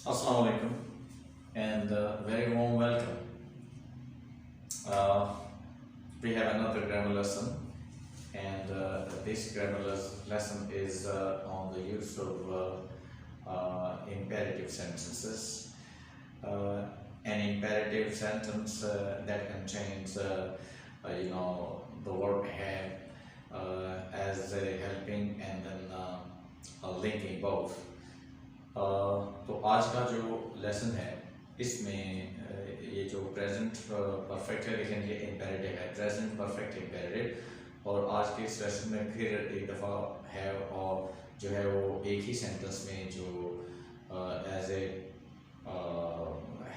Assalamu alaikum and very warm welcome. Uh, we have another grammar lesson, and this grammar lesson is on the use of imperative sentences. An imperative sentence that contains, the verb have as a helping and then a linking both. तो आज का जो lesson है इसमें ये जो present perfect है, लेकिन ये इम्पेरेटिव है, प्रेजेंट परफेक्ट इम्पेरेटिव। और आज के इस लेसन में फिर एक दफ़ा है और जो है वो एक ही सेंटेंस में जो एज ए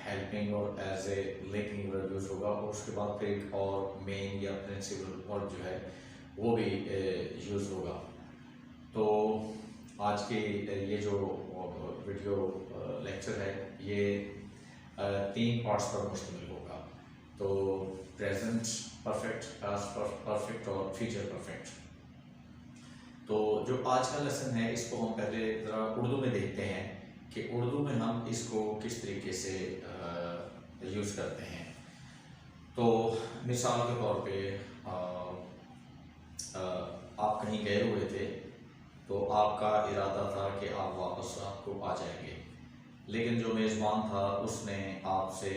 हेल्पिंग और as a linking verb use होगा, और उसके बाद फिर एक और मेन या प्रिंसिपल वर्ब जो है वो भी यूज़ होगा। तो आज के ये जो वीडियो लेक्चर है ये 3 पार्ट्स पर मुश्तमिल होगा। तो प्रेजेंट परफेक्ट, पास्ट परफेक्ट और फ्यूचर परफेक्ट। तो जो आज का लेसन है इसको हम पहले ज़रा उर्दू में देखते हैं कि उर्दू में हम इसको किस तरीके से यूज़ करते हैं। तो मिसाल के तौर पे आप कहीं गए हुए थे, तो आपका इरादा था कि आप वापस रात को आ जाएंगे, लेकिन जो मेज़बान था उसने आपसे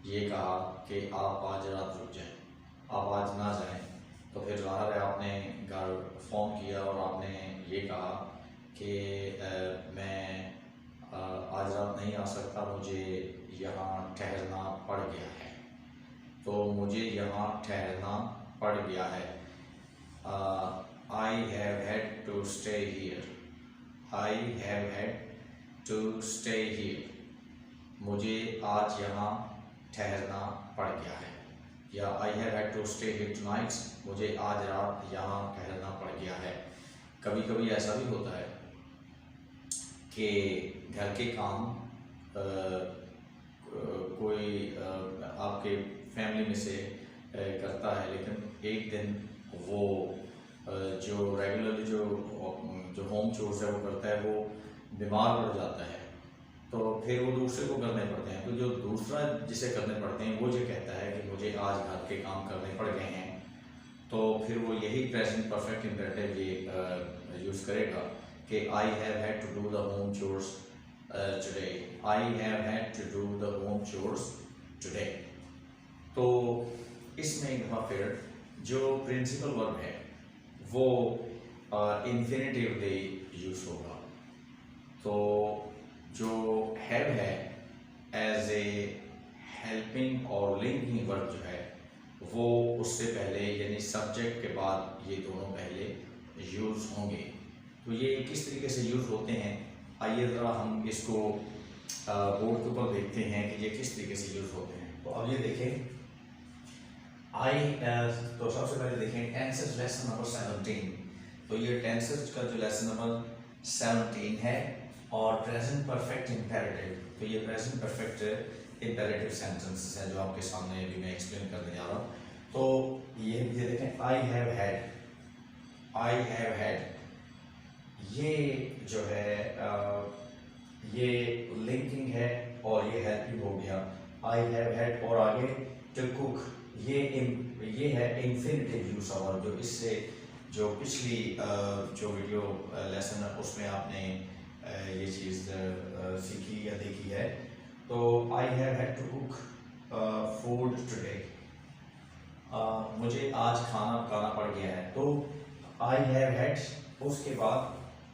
ये कहा कि आप आज रात रुक जाएं, आप आज ना जाएं। तो फिर ज़ाहिर है आपने घर फ़ोन किया और आपने ये कहा कि मैं आज रात नहीं आ सकता, मुझे यहाँ ठहरना पड़ गया है। तो मुझे यहाँ ठहरना पड़ गया है। I have had to stay here. I have had to stay here. मुझे आज यहाँ ठहरना पड़ गया है। या I have had to stay here tonight. मुझे आज रात यहाँ ठहरना पड़ गया है। कभी कभी ऐसा भी होता है कि घर के काम कोई आपके फैमिली में से करता है, लेकिन एक दिन वो जो रेगुलरली जो होम चोर्स है वो करता है, वो बीमार पड़ जाता है, तो फिर वो दूसरे को करने पड़ते हैं। तो जो दूसरा जिसे करने पड़ते हैं वो जो कहता है कि मुझे आज घर के काम करने पड़ गए हैं, तो फिर वो यही प्रेजेंट परफेक्ट इम्पेरेटिव ये यूज़ करेगा कि I have had to do the home chores today. I have had to do the home chores today. तो इसमें एक दफ़ा फिर जो प्रिंसिपल वर्ब है वो इन्फिनेटिवली यूज़ होगा। तो जो हैव है एज ए हेल्पिंग और लिंकिंग वर्ब जो है वो उससे पहले यानी सब्जेक्ट के बाद ये दोनों पहले यूज़ होंगे। तो ये किस तरीके से यूज़ होते हैं, आइए ज़रा हम इसको बोर्ड के ऊपर देखते हैं कि ये किस तरीके से यूज़ होते हैं। तो अब ये देखें तो सबसे पहले देखें टेंसेस लेसन नंबर 17। तो ये टेंसेस का जो लेसन नंबर 17 है और प्रेजेंट परफेक्ट इम्पेरेटिव। तो ये प्रेजेंट परफेक्ट इम्पेरेटिव सेंटेंसेस है जो आपके सामने अभी मैं एक्सप्लेन करने जा रहा हूँ। तो ये देखें आई have had, I have had, ये जो है ये लिंकिंग है और ये हेल्पिंग हो गया। आई हैव हैड और आगे टू कुक, ये है इन्फिनेटिव यूज वर्ब, जो इससे जो पिछली जो वीडियो लेसन है उसमें आपने ये चीज़ सीखी या देखी है। तो I have had to cook food today, मुझे आज खाना पकाना पड़ गया है। तो आई हैव हैड, उसके बाद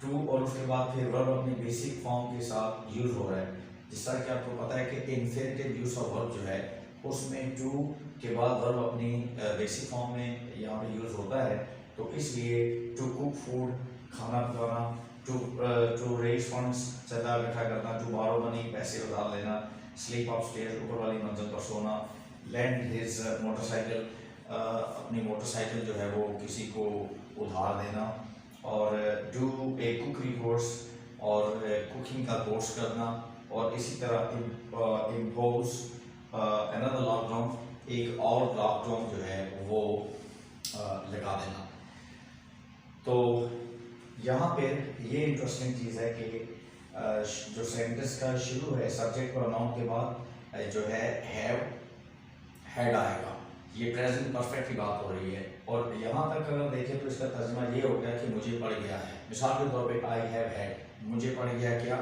टू और उसके बाद फिर वर्ब अपनी बेसिक फॉर्म के साथ यूज़ हो रहा है। जिस तरह कि आपको पता है कि इन्फिनेटिव यूज ऑफ वर्ब जो है उसमें टू के बाद वर्ब अपनी बेसिक फॉर्म में यहाँ पे यूज़ होता है। तो इसलिए टू कुक फूड, खाना पकाना, टू रेज फंड्स, चंदा इकट्ठा करना, टू बारो मनी, पैसे उधार लेना, स्लीप अपस्टेयर्स, ऊपर वाली मंजिल पर सोना, लैंड हिज मोटरसाइकिल, अपनी मोटरसाइकिल जो है वो किसी को उधार देना, और डू ए कुकिंग कोर्स, और कुकिंग का कोर्स करना, और इसी तरह इम्पोज अनदर लॉकडाउन, एक और लॉकडाउन जो है वो लगा देना। तो यहाँ पे ये इंटरेस्टिंग चीज़ है कि जो सेंटेंस का शुरू है सब्जेक्ट प्रोनाउन के बाद जो है हैव हैड आएगा। ये प्रेजेंट परफेक्ट की बात हो रही है। और यहाँ तक अगर देखें तो इसका तर्जुमा ये हो गया कि मुझे पड़ गया है। मिसाल के तौर पे आई हैव हैड, मुझे पड़ गया क्या,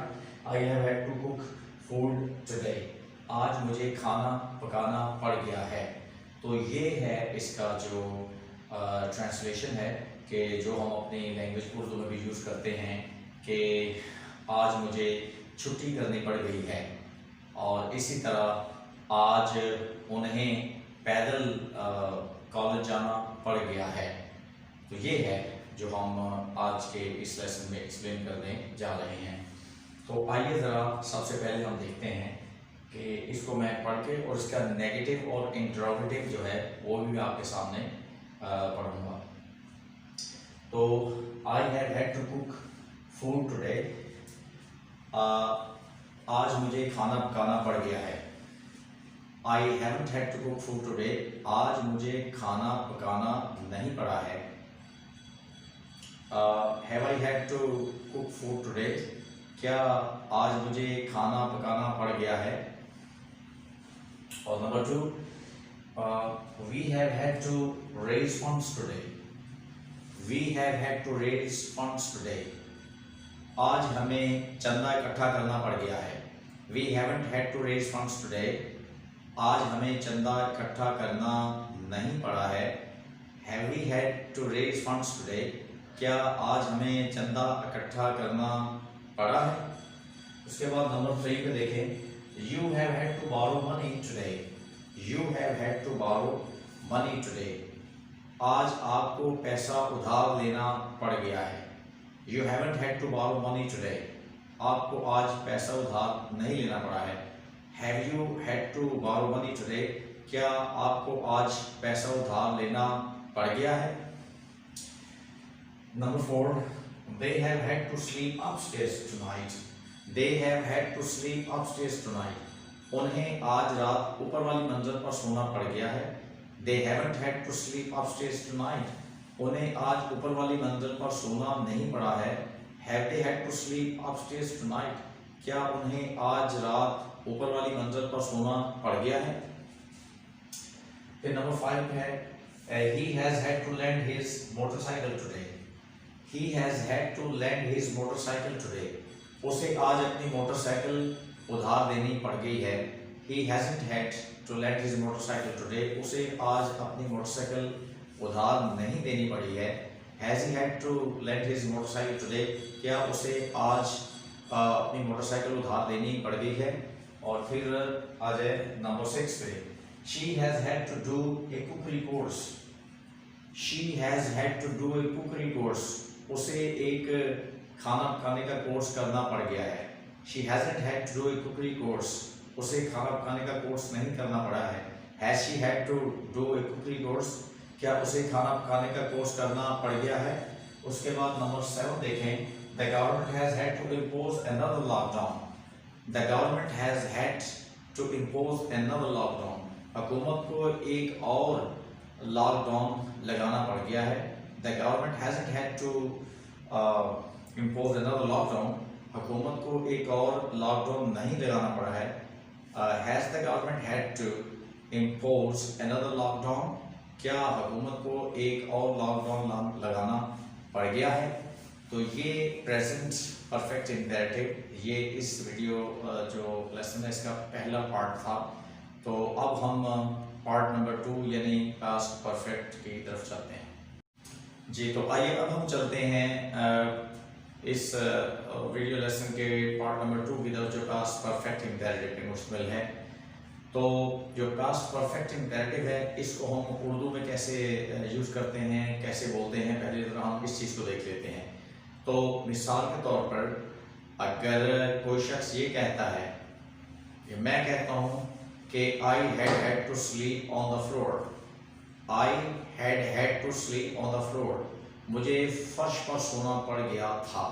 I have had to cook food today, आज मुझे खाना पकाना पड़ गया है। तो ये है इसका जो ट्रांसलेशन है कि जो हम अपनी लैंग्वेज उर्दू में भी यूज़ करते हैं कि आज मुझे छुट्टी करनी पड़ गई है। और इसी तरह आज उन्हें पैदल कॉलेज जाना पड़ गया है। तो ये है जो हम आज के इस लेसन में एक्सप्लेन करने जा रहे हैं। तो आइए ज़रा सबसे पहले हम देखते हैं कि इसको मैं पढ़ के और इसका नेगेटिव और इंटरोगेटिव जो है वो भी मैं आपके सामने पढ़ूंगा। तो I have had to cook food today, आज मुझे खाना पकाना पड़ गया है। I haven't had to cook food today, आज मुझे खाना पकाना नहीं पड़ा है। Have I had to cook food today, क्या आज मुझे खाना पकाना पड़ गया है। और number 2, we have had to raise funds today, we have had to raise funds today, आज हमें चंदा इकट्ठा करना पड़ गया है। We haven't had to raise funds today, आज हमें चंदा इकट्ठा करना नहीं पड़ा है। Have we had to raise funds today, क्या आज हमें चंदा इकट्ठा करना पड़ा है। उसके बाद नंबर 3 पे देखें, you have had to borrow money today, you have had to borrow money today, आज आपको पैसा उधार लेना पड़ गया है। You haven't had to borrow money today, आपको आज पैसा उधार नहीं लेना पड़ा है। Have you had to borrow money today, क्या आपको आज पैसा उधार लेना पड़ गया है। Number 4, they have had to sleep upstairs tonight, they have had to sleep upstairs tonight, उन्हें आज रात ऊपर वाली मंजिल पर सोना पड़ गया है। they haven't had to sleep upstairs tonight, उन्हें आज ऊपर वाली मंजिल पर सोना नहीं पड़ा है। have they had to sleep upstairs tonight, क्या उन्हें आज रात ऊपर वाली मंजिल पर सोना पड़ गया है। फिर नंबर 5 है, he has had to lend his motorcycle today, he has had to lend his motorcycle today, उसे आज अपनी मोटरसाइकिल उधार देनी पड़ गई है। he hasn't had to lend his motorcycle today, उसे आज अपनी मोटरसाइकिल उधार नहीं देनी पड़ी है। has he had to lend his motorcycle today, क्या उसे आज अपनी मोटरसाइकिल उधार देनी पड़ गई है। और फिर आ जाए नंबर 6 पे, she has had to do a cookery course, she has had to do a cookery course, उसे एक खाना पकाने का कोर्स करना पड़ गया है। she hasn't had to do a cookery course, उसे खाना पकाने का कोर्स नहीं करना पड़ा है। has she had to do a cookery course, क्या उसे खाना पकाने का कोर्स करना पड़ गया है। उसके बाद नंबर 7 देखें, the government has had to impose another lockdown, the government has had to impose another lockdown, हुकूमत को एक और लॉकडाउन लगाना पड़ गया है। the government hasn't had to impose another lockdown, हुकूमत को एक और लॉकडाउन नहीं लगाना पड़ा है। has the government had to impose another lockdown, क्या हुकूमत को एक और लॉकडाउन लगाना पड़ गया है। तो ये प्रेजेंट परफेक्ट इम्पेरेटिव, ये इस वीडियो जो लेसन है इसका पहला पार्ट था। तो अब हम पार्ट नंबर 2 यानी पास्ट परफेक्ट की तरफ चलते हैं। जी, तो आइए अब हम चलते हैं इस वीडियो लेसन के पार्ट नंबर 2 की तरफ जो पास्ट परफेक्ट इम्पेरेटिव पे मुश्तमिल है। तो जो पास्ट परफेक्ट इम्पेरेटिव है इसको हम उर्दू में कैसे यूज़ करते हैं, कैसे बोलते हैं, पहले ज़रा हम इस चीज़ को देख लेते हैं। तो मिसाल के तौर पर अगर कोई शख्स ये कहता है कि मैं कहता हूँ कि I had to sleep on the floor, I had to sleep on the floor, मुझे फर्श पर सोना पड़ गया था।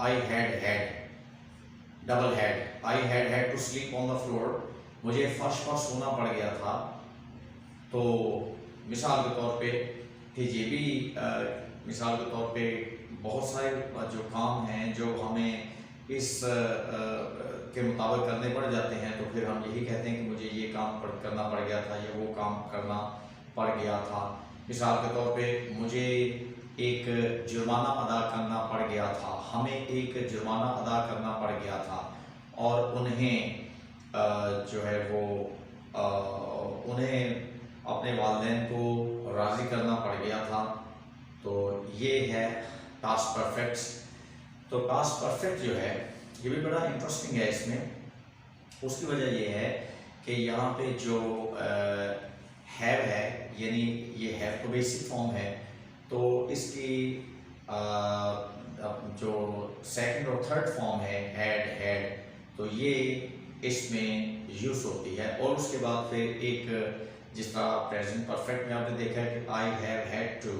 I had double had, I had to sleep on the floor, मुझे फर्श पर सोना पड़ गया था। तो मिसाल के तौर पे ये भी मिसाल के तौर पे बहुत सारे जो काम हैं जो हमें इस के मुताबिक करने पड़ जाते हैं तो फिर हम यही कहते हैं कि मुझे ये काम करना पड़ गया था या वो काम करना पड़ गया था। मिसाल के तौर पे मुझे एक जुर्माना अदा करना पड़ गया था, हमें एक जुर्माना अदा करना पड़ गया था और उन्हें जो है वो उन्हें अपने वालिदैन को राज़ी करना पड़ गया था। तो ये है पास्ट परफेक्ट। तो पास्ट परफेक्ट जो है ये भी बड़ा इंटरेस्टिंग है। इसमें उसकी वजह ये है कि यहाँ पे जो हैव है, यानी ये हैव तो बेसिक फॉर्म है, तो इसकी जो सेकंड और थर्ड फॉर्म है हैड, तो ये इसमें यूज़ होती है। और उसके बाद फिर एक जिस तरह प्रेजेंट परफेक्ट में आपने देखा है कि I have had to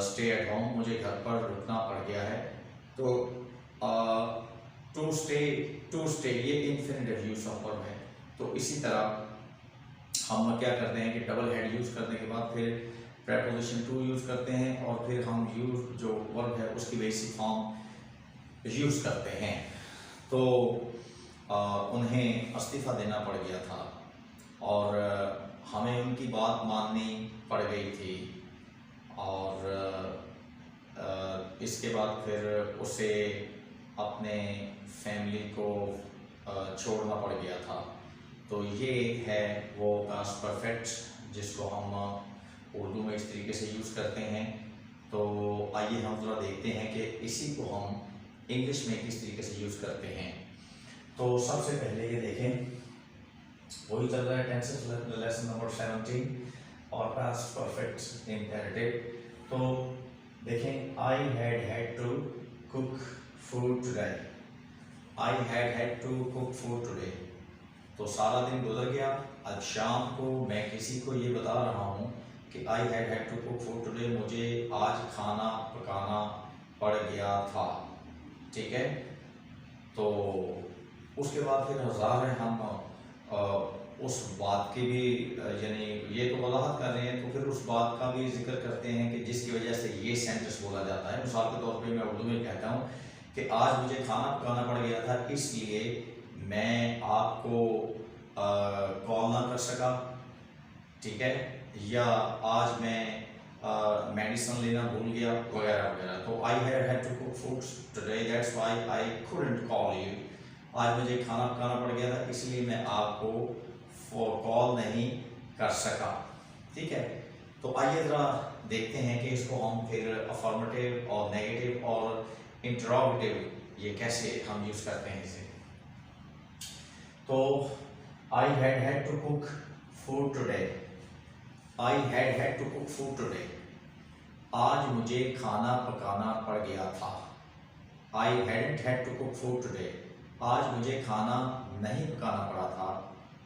stay at home, मुझे घर पर रुकना पड़ गया है। तो टू स्टे ये इन्फिनिटिव यूज ऑफ वर्ब है। तो इसी तरह हम क्या करते हैं कि डबल हेड यूज़ करने के बाद फिर प्रेपोजिशन टू यूज़ करते हैं और फिर हम यूज जो वर्ब है उसकी बेसिक फॉर्म यूज़ करते हैं। तो उन्हें इस्तीफ़ा देना पड़ गया था और हमें उनकी बात माननी पड़ गई थी और इसके बाद फिर उसे अपने फैमिली को छोड़ना पड़ गया था। तो ये है वो पास्ट परफेक्ट जिसको हम उर्दू में इस तरीके से यूज़ करते हैं। तो आइए हम थोड़ा देखते हैं कि इसी को हम इंग्लिश में किस तरीके से यूज़ करते हैं। तो सबसे पहले ये देखें, वही चल रहा है टेंसेस लेसन नंबर 17 और पास्ट परफेक्ट इम्पेरेटिव। तो देखें, I had to cook food today, I had to cook food today. तो सारा दिन गुजर गया, आज शाम को मैं किसी को ये बता रहा हूँ कि I had to cook food today, मुझे आज खाना पकाना पड़ गया था। ठीक है, तो उसके बाद फिर हजार है हम उस बात की भी यानी ये तो वजाहत कर रहे हैं, तो फिर उस बात का भी जिक्र करते हैं कि जिसकी वजह से ये सेंटेंस बोला जाता है। मिसाल के तौर पे मैं उर्दू में कहता हूँ कि आज मुझे खाना पकाना पड़ गया था, इसलिए मैं आपको कॉल ना कर सका। ठीक है, या आज मैं मेडिसिन लेना भूल गया वगैरह वगैरह। तो I had to cook food today, that's why I couldn't call you. आज मुझे खाना पकाना पड़ गया था, इसलिए मैं आपको कॉल नहीं कर सका। ठीक है, तो आइए ज़रा देखते हैं कि इसको हम फिर अफर्मेटिव और नेगेटिव और इंटरोगेटिव ये कैसे हम यूज़ करते हैं इसे। तो I had to cook food today, I had to cook food today, आज मुझे खाना पकाना पड़ गया था। I hadn't had to cook food today, आज मुझे खाना नहीं पकाना पड़ा था।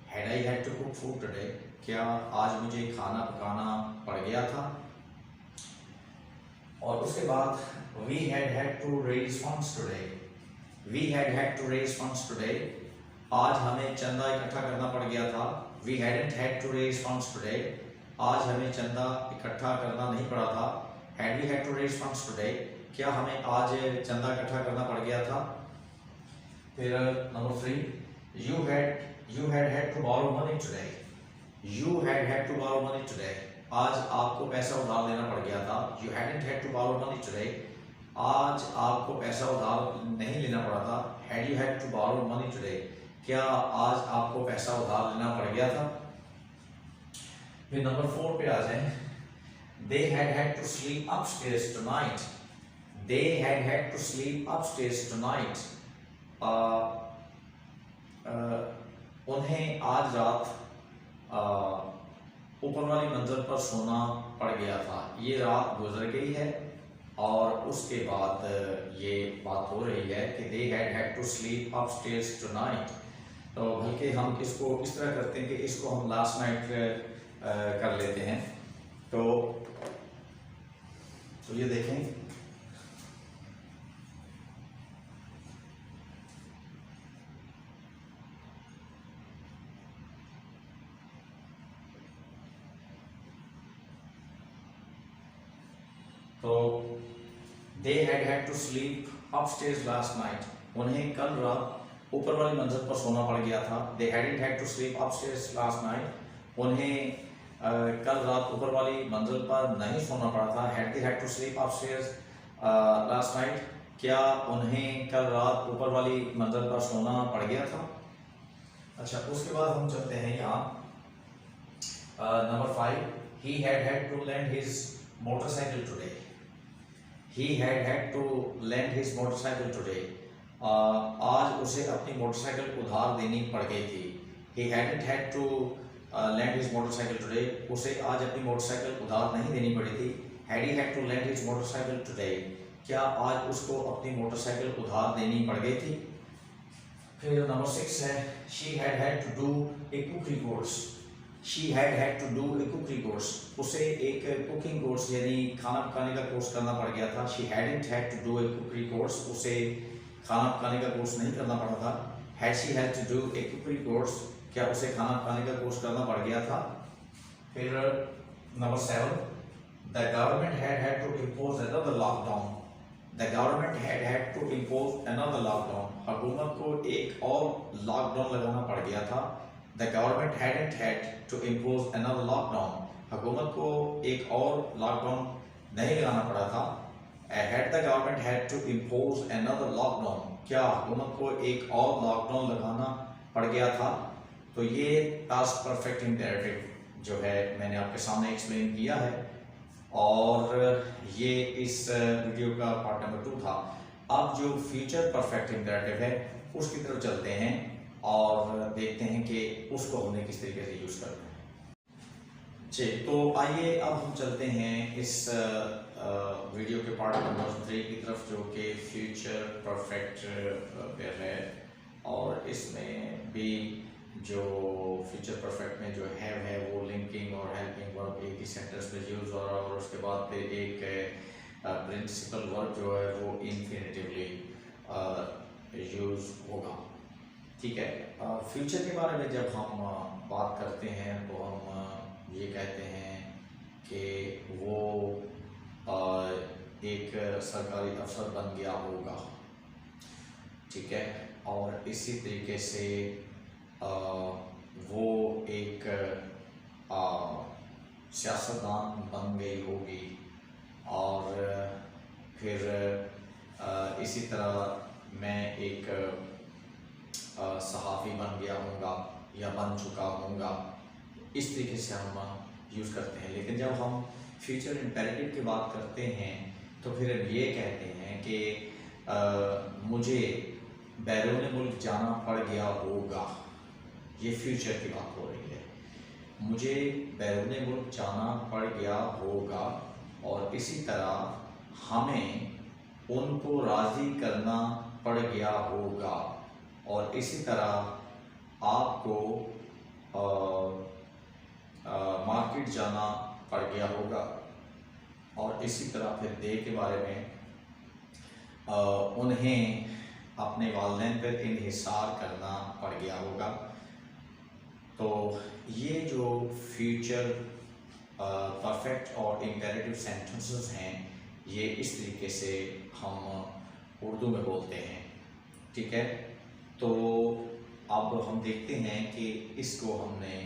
Had I had to cook food today, क्या आज मुझे खाना पकाना पड़ गया था। और उसके बाद we had to raise funds today, we had to raise funds today, आज हमें चंदा इकट्ठा करना पड़ गया था। We hadn't had to raise funds today, आज हमें चंदा इकट्ठा करना नहीं पड़ा था। Had we had to raise funds today, क्या हमें आज चंदा इकट्ठा करना पड़ गया था। फिर number 3, you had to borrow money today, you had to borrow money today, आज आपको पैसा उधार लेना पड़ गया था। you hadn't had to borrow money today, आज आपको पैसा उधार नहीं लेना पड़ा था। had you had to borrow money today, क्या आज आपको पैसा उधार लेना पड़ गया था। फिर नंबर 4 पे आ जाएं, they had to sleep upstairs tonight, they had to sleep upstairs tonight, उन्हें आज रात ऊपर वाली मंजिल पर सोना पड़ गया था। ये रात गुजर गई है और उसके बाद ये बात हो रही है कि they had to sleep upstairs tonight। तो बल्कि हम इसको इस तरह करते हैं कि इसको हम लास्ट नाइट कर लेते हैं। तो ये देखें, तो they had to sleep upstairs last night, उन्हें कल रात ऊपर वाली मंजिल पर सोना पड़ गया था। They hadn't had to sleep upstairs last night. उन्हें कल रात ऊपर वाली मंजिल पर नहीं सोना पड़ा था। Had they had to sleep upstairs last night? क्या उन्हें कल रात ऊपर वाली मंजिल पर सोना पड़ गया था? अच्छा, उसके बाद हम चलते हैं यहाँ number 5. He had to lend his motorcycle today. He had to lend his motorcycle today. आज उसे अपनी मोटरसाइकिल उधार देनी पड़ गई थी। He hadn't had to lend his motorcycle today. उसे आज अपनी मोटरसाइकिल उधार नहीं देनी पड़ी थी। Had he had to lend his motorcycle today? क्या आज उसको अपनी मोटरसाइकिल उधार देनी पड़ गई थी? फिर नंबर 6 है she had to do a cooking course. She had to do a cooking course. उसे एक कुकिंग कोर्स यानी खाना पकाने का कोर्स करना पड़ गया था। She hadn't had to do a cooking course. उसे खाना पकाने का कोर्स नहीं करना पड़ा था। Had she had to do a cooking course? क्या उसे खाना पकाने का कोर्स करना पड़ गया था? फिर number 7, the government had to impose another lockdown. The government had to impose another lockdown. हुकूमत को एक और लॉकडाउन लगाना पड़ गया था। The government hadn't had to impose another lockdown. हुकूमत को एक और लॉकडाउन नहीं लगाना पड़ा था। Had the government had to impose another lockdown? क्या हुकूमत को एक और लॉकडाउन लगाना पड़ गया था? तो ये पास्ट परफेक्ट इम्पेरेटिव जो है मैंने आपके सामने एक्सप्लेन किया है और ये इस वीडियो का पार्ट नंबर 2 था। अब जो फ्यूचर परफेक्ट इम्पेरेटिव है उसकी तरफ चलते हैं और देखते हैं कि उसको हमने किस तरीके से यूज़ करना है। जी, तो आइए अब हम चलते हैं इस वीडियो के पार्ट नंबर 3 की तरफ जो कि फ्यूचर परफेक्ट पे है और इसमें भी जो फ्यूचर परफेक्ट में जो है वो लिंकिंग और हेल्पिंग वर्ब एक ही सेंटेंस में यूज़ हो रहा है और उसके बाद फिर एक प्रिंसिपल वर्ब जो है वो इन्फिनिटिवली यूज़ होगा। ठीक है, फ्यूचर के बारे में जब हम बात करते हैं तो हम ये कहते हैं कि वो एक सरकारी अफसर बन गया होगा। ठीक है, और इसी तरीके से वो एक सियासतदान बन गई होगी और फिर इसी तरह मैं एक सहाफ़ी बन गया होगा या बन चुका होगा। इस तरीके से हम यूज़ करते हैं। लेकिन जब हम फ्यूचर इम्पेरेटिव की बात करते हैं तो फिर हम ये कहते हैं कि मुझे बैरून मुल्क जाना पड़ गया होगा। ये फ्यूचर की बात हो रही है। मुझे बैरून मुल्क जाना पड़ गया होगा और इसी तरह हमें उनको राज़ी करना पड़ गया होगा और इसी तरह आपको मार्केट जाना पड़ गया होगा और इसी तरह फिर दे के बारे में उन्हें अपने वालिदैन पर इन्हिसार करना पड़ गया होगा। तो ये जो फ्यूचर परफेक्ट और इम्पेरेटिव सेंटेंसेस हैं ये इस तरीके से हम उर्दू में बोलते हैं। ठीक है, तो अब हम देखते हैं कि इसको हमने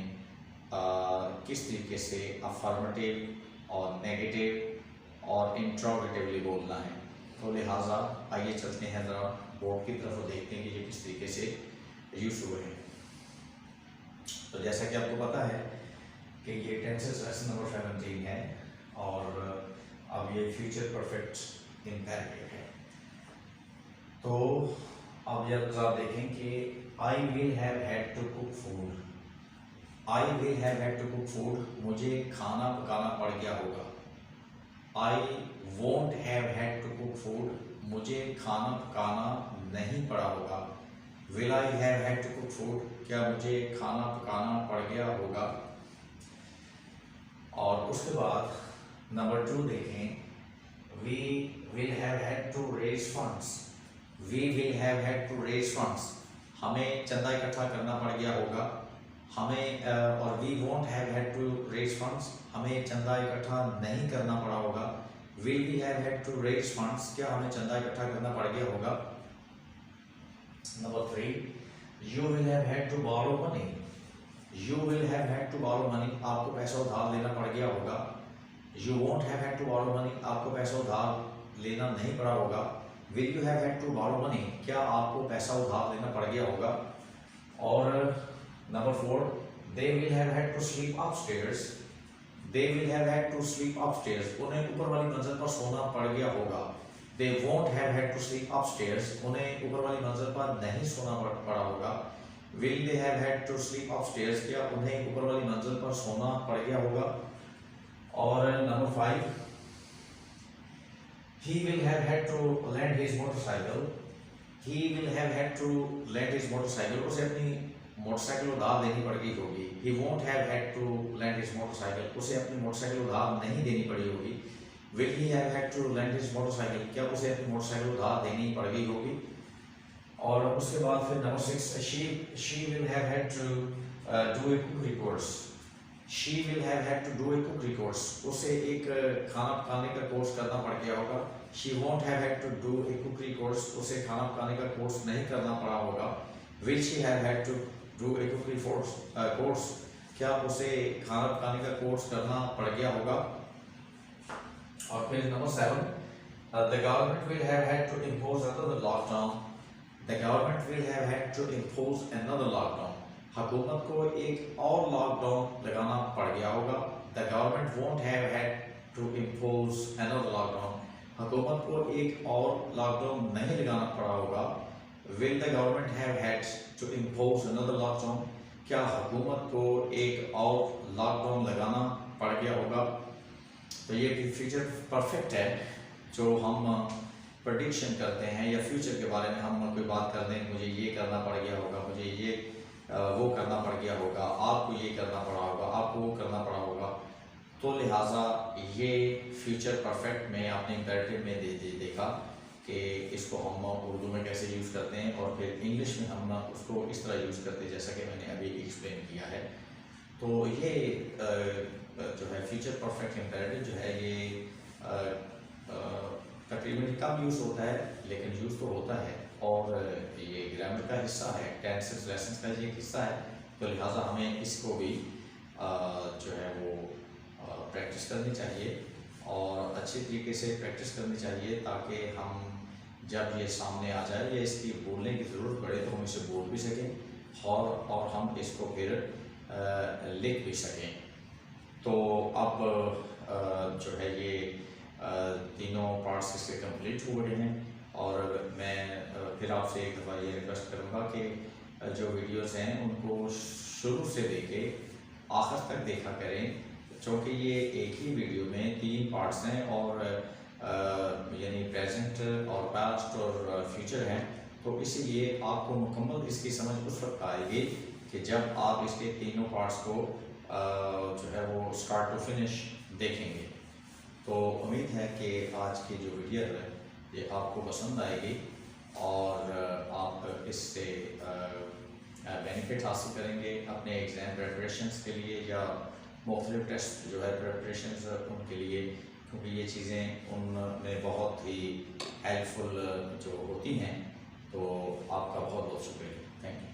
किस तरीके से अफर्मेटिव और नेगेटिव और इंट्रोगेटिवली बोलना है। तो लिहाजा आइए चलते हैं ज़रा बोर्ड की तरफ और देखते हैं कि ये किस तरीके से यूज़ हुए हैं। तो जैसा कि आपको पता है कि ये टेंसेस लेसन नंबर 17 है और अब ये फ्यूचर परफेक्ट इम्पेरेटिव है। तो अब जरा देखें कि I will have had to cook food. I will have had to cook food, मुझे खाना पकाना पड़ गया होगा। I won't have had to cook food, मुझे खाना पकाना नहीं पड़ा होगा। Will I have had to cook food, क्या मुझे खाना पकाना पड़ गया होगा। और उसके बाद नंबर 2 देखें, we will have had to raise funds. We will have had to raise funds, हमें चंदा इकट्ठा करना पड़ गया होगा। हमें और we won't have had to raise funds, हमें चंदा इकट्ठा नहीं करना पड़ा होगा। Will we have had to raise funds, क्या हमें चंदा इकट्ठा करना पड़ गया होगा। Number 3, you will have had to borrow money. You will have had to borrow money. आपको पैसा उधार लेना पड़ गया होगा. You won't have had to borrow money. आपको पैसा उधार लेना नहीं पड़ा होगा. Will you have had to borrow money? क्या आपको पैसा उधार लेना पड़ गया होगा? और Number 4, they will have had to sleep upstairs. They will have had to sleep upstairs. उन्हें ऊपर वाली मंजिल पर सोना पड़ गया होगा. They won't have had to sleep upstairs. उन्हें ऊपर वाली मंजिल पर नहीं सोना पड़ा होगा. Will they have had to sleep upstairs? क्या उन्हें ऊपर वाली मंजिल पर सोना पड़ गया होगा? और Number 5, he will have had to lend his motorcycle. He will have had to lend his motorcycle. उसे अपनी मोटरसाइकिल उधार देनी पड़ गई होगी. He won't have had to lend his motorcycle. उसे अपनी मोटरसाइकिल उधार नहीं देनी पड़ी होगी. Will he have had to lend his motorcycle? क्या उसे अपनी मोटरसाइकिल उधार देनी पड़ गई होगी? और उसके बाद फिर Number 6, she will have had to do a cookery course. She will have had to do a cookery course. उसे एक खाना पकाने का कोर्स करना पड़ गया होगा. She won't have had to do a cookery course. उसे खाना पकाने का कोर्स नहीं करना पड़ा होगा. Will she have had to do a cookery course? क्या उसे खाना पकाने का कोर्स करना पड़ गया होगा? और फिर Number 7, the government will have had to impose another lockdown. The government will have had to impose another lockdown. हुकूमत को एक और लॉकडाउन लगाना पड़ गया होगा. The government won't have had to impose another lockdown. हुकूमत को एक और लॉकडाउन नहीं लगाना पड़ा होगा. Will the government have had to impose another lockdown? क्या हुकूमत को एक और लॉकडाउन लगाना पड़ गया होगा? तो ये फ्यूचर परफेक्ट है. जो हम प्रेडिक्शन करते हैं या फ्यूचर के बारे में हम कोई बात कर दें, मुझे ये करना पड़ गया होगा, मुझे ये वो करना पड़ गया होगा, आपको ये करना पड़ा होगा, आपको वो करना पड़ा होगा, तो लिहाजा ये फ्यूचर परफेक्ट में आपने इम्पेरेटिव में देखा कि इसको हम उर्दू में कैसे यूज़ करते हैं और फिर इंग्लिश में हम उसको इस तरह यूज़ करते हैं जैसा कि मैंने अभी एक्सप्लेन किया है. तो ये जो है फ्यूचर परफेक्ट इम्पेरेटिव जो है ये तकरीबन कम यूज़ होता है, लेकिन यूज़ तो होता है और ये ग्रामर का हिस्सा है, टेंसेस लेसन्स का ये हिस्सा है. तो लिहाजा हमें इसको भी जो है वो प्रैक्टिस करनी चाहिए और अच्छे तरीके से प्रैक्टिस करनी चाहिए ताकि हम जब ये सामने आ जाए या इसकी बोलने की ज़रूरत पड़े तो हम इसे बोल भी सकें और हम इसको फिर लिख भी सकें. तो अब जो है ये तीनों पार्ट्स इसके कंप्लीट हो गए हैं और मैं फिर आपसे एक दफ़ा ये रिक्वेस्ट करूँगा कि जो वीडियोस हैं उनको शुरू से लेके आखिर तक देखा करें, क्योंकि ये एक ही वीडियो में 3 पार्ट्स हैं और यानी प्रेजेंट और पास्ट और फ्यूचर हैं. तो इसीलिए आपको मुकम्मल इसकी समझ उस वक्त आएगी कि जब आप इसके तीनों पार्ट्स को जो है वो स्टार्ट टू फिनिश देखेंगे. तो उम्मीद है कि आज की जो वीडियो है ये आपको पसंद आएगी और आप इससे बेनिफिट हासिल करेंगे अपने एग्ज़ाम प्रिपरेशंस के लिए या मुख्तलिफ टेस्ट जो है प्रिपरेशंस उनके लिए, क्योंकि ये चीज़ें उनमें बहुत ही हेल्पफुल जो होती हैं. तो आपका बहुत बहुत शुक्रिया. Thank you.